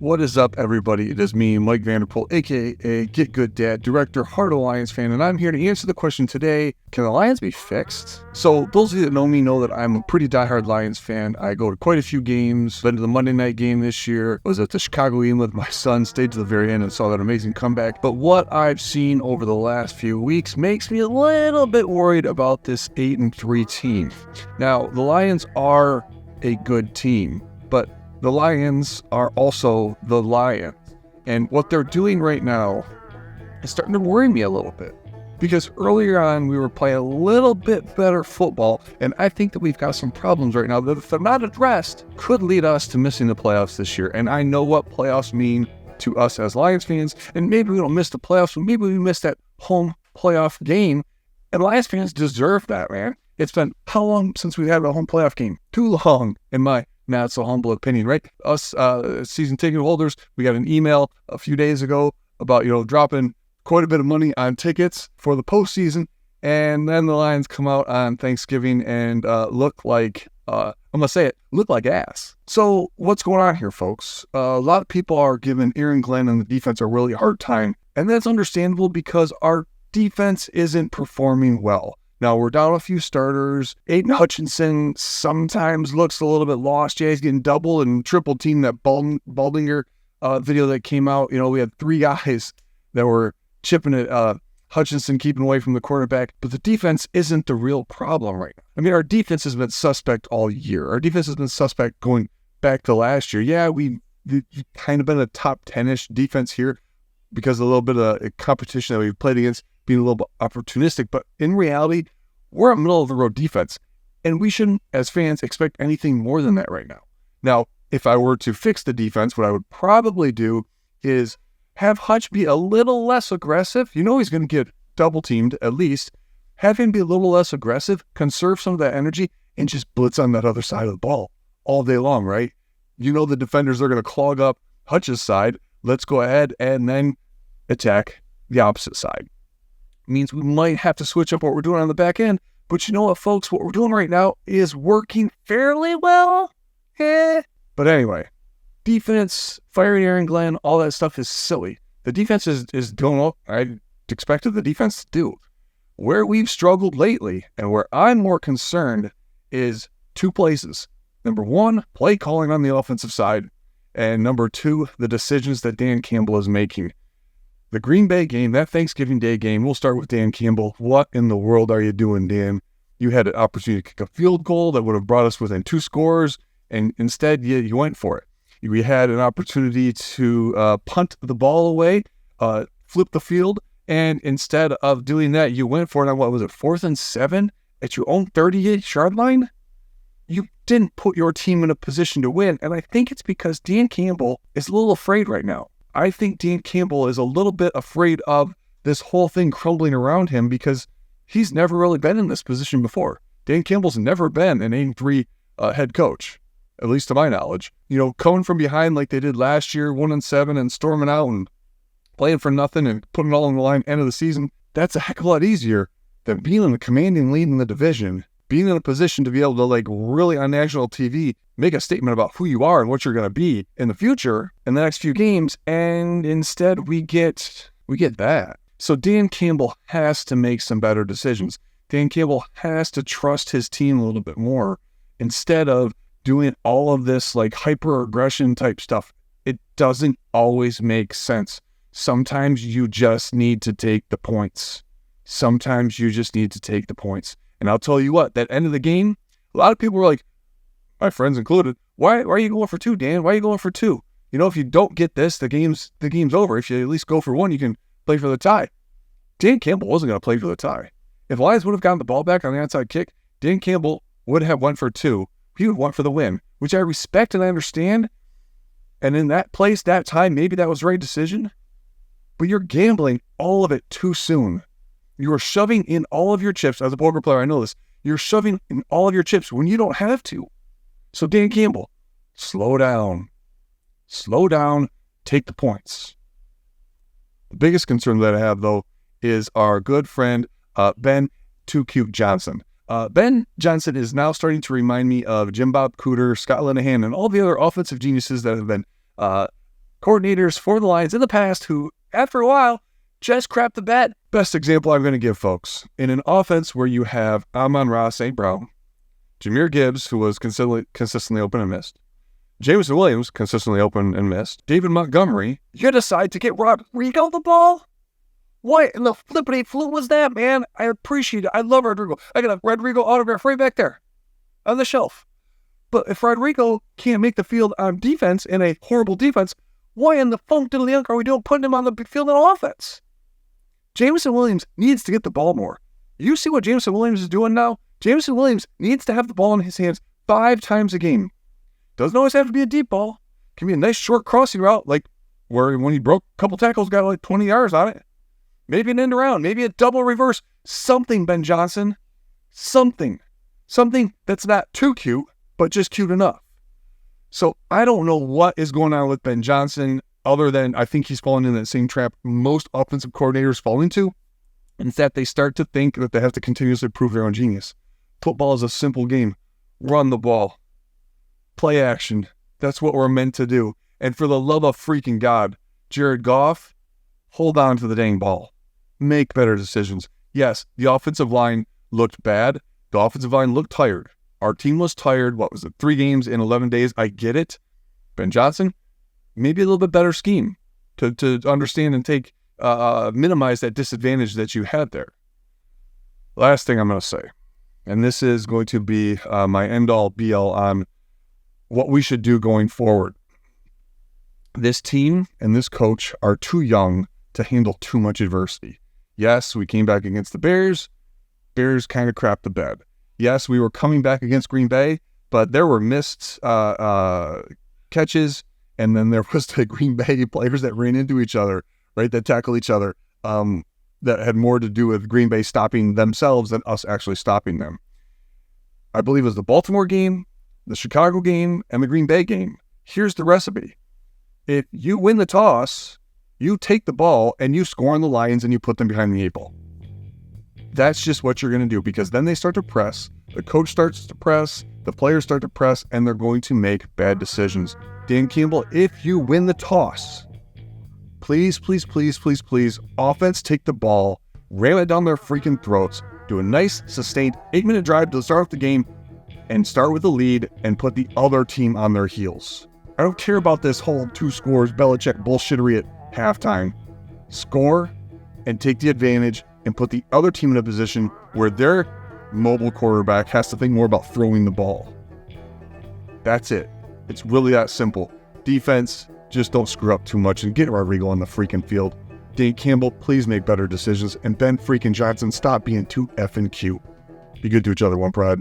What is up, everybody? It is me, Mike Vanderpool, aka Get Good Dad, director, Heart of Lions fan, and I'm here to answer the question today: can the Lions be fixed? So, those of you that know me know that I'm a pretty diehard Lions fan. I go to quite a few games. Been to the Monday night game this year. Was at the Chicago game with my son. Stayed to the very end and saw that amazing comeback. But what I've seen over the last few weeks makes me a little bit worried about this 8-3 team. Now, the Lions are a good team, but the Lions are also the Lions. And what they're doing right now is starting to worry me a little bit. Because earlier on, we were playing a little bit better football, and I think that we've got some problems right now that, if they're not addressed, could lead us to missing the playoffs this year. And I know what playoffs mean to us as Lions fans, and maybe we don't miss the playoffs, but maybe we miss that home playoff game. And Lions fans deserve that, man. It's been how long since we had a home playoff game? Too long, in my not so humble opinion, right? Us season ticket holders, we got an email a few days ago about, dropping quite a bit of money on tickets for the postseason. And then the Lions come out on Thanksgiving and look like, I'm going to say it, look like ass. So what's going on here, folks? A lot of people are giving Aaron Glenn and the defense a really hard time. And that's understandable because our defense isn't performing well. Now, we're down a few starters. Aiden Hutchinson sometimes looks a little bit lost. Yeah, he's getting double and triple teamed. That Baldinger video that came out, we had three guys that were chipping it. Hutchinson keeping away from the quarterback. But the defense isn't the real problem right now. I mean, our defense has been suspect all year. Our defense has been suspect going back to last year. Yeah, we've kind of been a top 10-ish defense here because of a little bit of competition that we've played against, being a little bit opportunistic, but in reality, we're a middle-of-the-road defense, and we shouldn't, as fans, expect anything more than that right now. Now, if I were to fix the defense, what I would probably do is have Hutch be a little less aggressive. He's going to get double-teamed at least. Have him be a little less aggressive, conserve some of that energy, and just blitz on that other side of the ball all day long, right? The defenders are going to clog up Hutch's side. Let's go ahead and then attack the opposite side. Means we might have to switch up what we're doing on the back end. But you know what, folks? What we're doing right now is working fairly well. But anyway, defense, firing Aaron Glenn, all that stuff is silly. The defense is doing what I expected the defense to do. Where we've struggled lately, and where I'm more concerned, is two places. Number one, play calling on the offensive side. And number two, the decisions that Dan Campbell is making. The Green Bay game, that Thanksgiving Day game, we'll start with Dan Campbell. What in the world are you doing, Dan? You had an opportunity to kick a field goal that would have brought us within 2 scores, and instead you went for it. We had an opportunity to punt the ball away, flip the field, and instead of doing that, you went for it on, 4th and 7 at your own 38-yard line? You didn't put your team in a position to win, and I think it's because Dan Campbell is a little afraid right now. I think Dan Campbell is a little bit afraid of this whole thing crumbling around him because he's never really been in this position before. Dan Campbell's never been an 8-3 head coach, at least to my knowledge. Coming from behind like they did last year, 1-7, and storming out and playing for nothing and putting it all on the line end of the season, that's a heck of a lot easier than being in a commanding lead in the division, being in a position to be able to really on national TV make a statement about who you are and what you're going to be in the future in the next few games, and instead we get that. So Dan Campbell has to make some better decisions. Dan Campbell has to trust his team a little bit more instead of doing all of this hyper-aggression type stuff. It doesn't always make sense. Sometimes you just need to take the points. And I'll tell you what, that end of the game, a lot of people were like, my friends included, why are you going for 2, Dan? Why are you going for 2? If you don't get this, the game's over. If you at least go for 1, you can play for the tie. Dan Campbell wasn't going to play for the tie. If Lions would have gotten the ball back on the onside kick, Dan Campbell would have went for 2. He would have went for the win, which I respect and I understand. And in that place, that time, maybe that was the right decision. But you're gambling all of it too soon. You are shoving in all of your chips. As a poker player, I know this. You're shoving in all of your chips when you don't have to. So Dan Campbell, slow down. Take the points. The biggest concern that I have, though, is our good friend, Ben Too Cute Johnson. Ben Johnson is now starting to remind me of Jim Bob Cooter, Scott Linehan, and all the other offensive geniuses that have been coordinators for the Lions in the past who, after a while, just crap the bed. Best example I'm going to give, folks. In an offense where you have Amon-Ra St. Brown, Jahmyr Gibbs, who was consistently open and missed, Jameson Williams, consistently open and missed, David Montgomery, you decide to get Rodrigo the ball? What in the flippity flute was that, man? I appreciate it. I love Rodrigo. I got a Rodrigo autograph right back there on the shelf. But if Rodrigo can't make the field on defense in a horrible defense, why in the funk diddly are we doing putting him on the field on offense? Jameson Williams needs to get the ball more. You see what Jameson Williams is doing now? Jameson Williams needs to have the ball in his hands 5 times a game. Doesn't always have to be a deep ball. Can be a nice short crossing route, like where when he broke a couple tackles, got like 20 yards on it. Maybe an end around, maybe a double reverse. Something, Ben Johnson. Something. Something that's not too cute, but just cute enough. So I don't know what is going on with Ben Johnson, other than I think he's falling in that same trap most offensive coordinators fall into. And it's that they start to think that they have to continuously prove their own genius. Football is a simple game. Run the ball. Play action. That's what we're meant to do. And for the love of freaking God, Jared Goff, hold on to the dang ball. Make better decisions. Yes, the offensive line looked bad. The offensive line looked tired. Our team was tired. What was it? 3 games in 11 days. I get it. Ben Johnson, maybe a little bit better scheme to understand and take minimize that disadvantage that you had there. Last thing I'm going to say, and this is going to be my end-all, be-all on what we should do going forward. This team and this coach are too young to handle too much adversity. Yes, we came back against the Bears. Bears kind of crapped the bed. Yes, we were coming back against Green Bay, but there were missed catches, and then there was the Green Bay players that ran into each other, right, that tackle each other, that had more to do with Green Bay stopping themselves than us actually stopping them. I believe it was the Baltimore game, the Chicago game, and the Green Bay game. Here's the recipe. If you win the toss, you take the ball and you score on the Lions and you put them behind the 8 ball. That's just what you're going to do, because then they start to press, the coach starts to press, the players start to press, and they're going to make bad decisions. Dan Campbell, if you win the toss, please, please, please, please, please, offense, take the ball, ram it down their freaking throats, do a nice, sustained 8-minute drive to start off the game, and start with the lead and put the other team on their heels. I don't care about this whole 2 scores Belichick bullshittery at halftime. Score and take the advantage and put the other team in a position where their mobile quarterback has to think more about throwing the ball. That's it. It's really that simple. Defense, just don't screw up too much and get Rodrigo on the freaking field. Dan Campbell, please make better decisions. And Ben freaking Johnson, stop being too effing cute. Be good to each other, one pride.